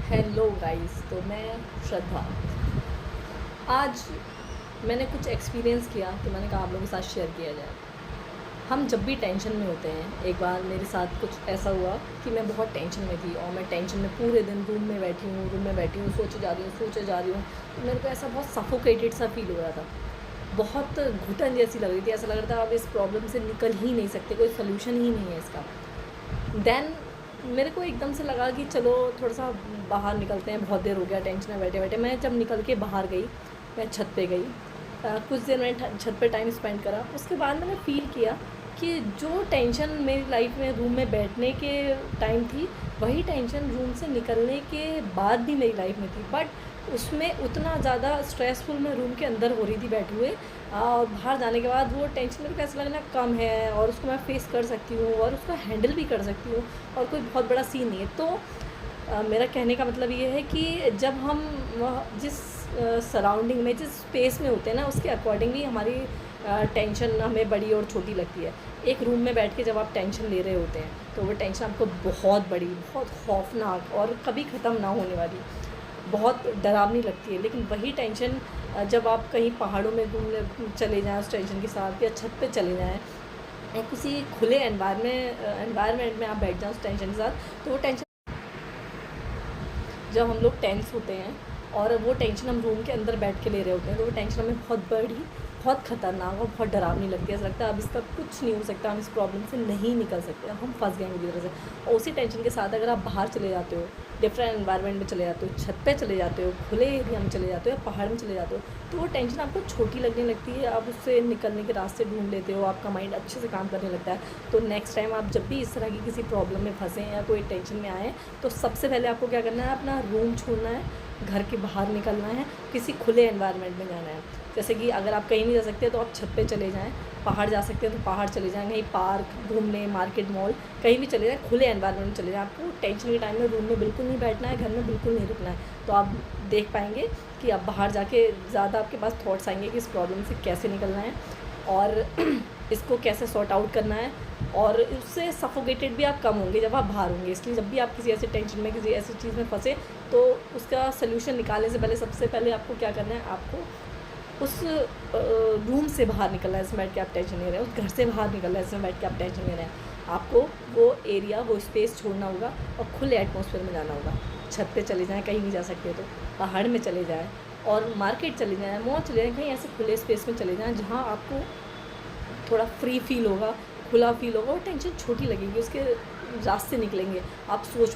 Hello guys. तो मैं श्रद्धा। आज मैंने कुछ एक्सपीरियंस किया तो मैंने कहा आप लोगों के साथ शेयर किया जाए। हम जब भी टेंशन में होते हैं, एक बार मेरे साथ कुछ ऐसा हुआ कि मैं बहुत टेंशन में थी और मैं टेंशन में पूरे दिन रूम में बैठी हूँ सोचे जा रही हूँ। तो मेरे को ऐसा बहुत सफोकेटेड सा फील हो रहा था, बहुत घुटन जैसी लग रही थी। ऐसा लग रहा था अब इस प्रॉब्लम से निकल ही नहीं सकते, कोई सोल्यूशन ही नहीं है इसका। देन मेरे को एकदम से लगा कि चलो थोड़ा सा बाहर निकलते हैं, बहुत देर हो गया टेंशन में बैठे बैठे। मैं जब निकल के बाहर गई, मैं छत पे गई, कुछ देर मैंने छत पे टाइम स्पेंड करा। उसके बाद मैंने फ़ील किया कि जो टेंशन मेरी लाइफ में रूम में बैठने के टाइम थी, वही टेंशन रूम से निकलने के बाद भी मेरी लाइफ में थी। बट उसमें उतना ज़्यादा स्ट्रेसफुल मैं रूम के अंदर हो रही थी बैठे हुए, और बाहर जाने के बाद वो टेंशन मेरे को ऐसा लगना कम है और उसको मैं फेस कर सकती हूँ और उसको हैंडल भी कर सकती हूँ और कोई बहुत बड़ा सीन नहीं है। तो मेरा कहने का मतलब ये है कि जब हम जिस सराउंडिंग में, जिस स्पेस में होते हैं ना, उसके अकॉर्डिंगली हमारी टेंशन हमें बड़ी और छोटी लगती है। एक रूम में बैठ के जब आप टेंशन ले रहे होते हैं तो वो टेंशन आपको बहुत बड़ी, बहुत खौफनाक और कभी ख़त्म ना होने वाली, बहुत डरावनी लगती है। लेकिन वही टेंशन जब आप कहीं पहाड़ों में घूमने चले जाएँ उस टेंशन के साथ, या छत पे चले जाएँ, या किसी खुले एनवायरनमेंट में आप बैठ जाएँ उस टेंशन के साथ, तो वो टेंशन, जब हम लोग टेंस होते हैं और वो टेंशन हम रूम के अंदर बैठ के ले रहे होते हैं, तो वो टेंशन हमें बहुत बड़ी, बहुत ख़तरनाक और बहुत डरावनी लगती है। ऐसा लगता है अब इसका कुछ नहीं हो सकता, हम इस प्रॉब्लम से नहीं निकल सकते, अब हम फंस गए पूरी तरह से। और उसी टेंशन के साथ अगर आप बाहर चले जाते हो, डिफरेंट एनवायरनमेंट में चले जाते हो, छत पे चले जाते हो, खुले एरिया में चले जाते हो, या पहाड़ में चले जाते हो, तो वो टेंशन आपको छोटी लगने लगती है। आप उससे निकलने के रास्ते ढूंढ लेते हो, आपका माइंड अच्छे से काम करने लगता है। तो नेक्स्ट टाइम आप जब भी इस तरह की किसी प्रॉब्लम में फंसें या कोई टेंशन में आए, तो सबसे पहले आपको क्या करना है, अपना रूम छोड़ना है, घर के बाहर निकलना है, किसी खुले एनवायरनमेंट में जाना है। जैसे कि अगर आप कहीं नहीं जा सकते तो आप छत पे चले जाएँ, पहाड़ जा सकते हैं तो पहाड़ चले जाएँ, कहीं पार्क घूमने, मार्केट, मॉल, कहीं भी चले जाएँ, खुले एनवायरनमेंट में चले जाएँ। आपको टेंशन के टाइम में रूम में बिल्कुल नहीं बैठना है, घर में बिल्कुल नहीं रुकना है। तो आप देख पाएंगे कि आप बाहर जाके ज़्यादा आपके पास थॉट्स आएंगे कि इस प्रॉब्लम से कैसे निकलना है और इसको कैसे सॉर्ट आउट करना है, और उससे सफोकेटेड भी आप कम होंगे जब आप बाहर होंगे। इसलिए जब भी आप किसी ऐसे टेंशन में, किसी ऐसी चीज़ में फंसे, तो उसका सल्यूशन निकालने से पहले सबसे पहले आपको क्या करना है, आपको उस रूम से बाहर निकलना है जिसमें बैठ के आप टेंशन ले रहे हैं, उस घर से बाहर निकलना है जिसमें बैठ के आप टेंशन ले रहे हैं। आपको वो एरिया, वो स्पेस छोड़ना होगा और खुले एटमॉस्फेयर में जाना होगा। छत पे चले जाएँ, कहीं नहीं जा सकते तो पहाड़ में चले जाएँ, और मार्केट चले जाएँ, मॉल चले जाएँ, कहीं ऐसे खुले स्पेस में चले जाएँ जहाँ आपको थोड़ा फ्री फील होगा, खुला फील होगा, और टेंशन छोटी लगेगी, उसके रास्ते निकलेंगे। आप सोच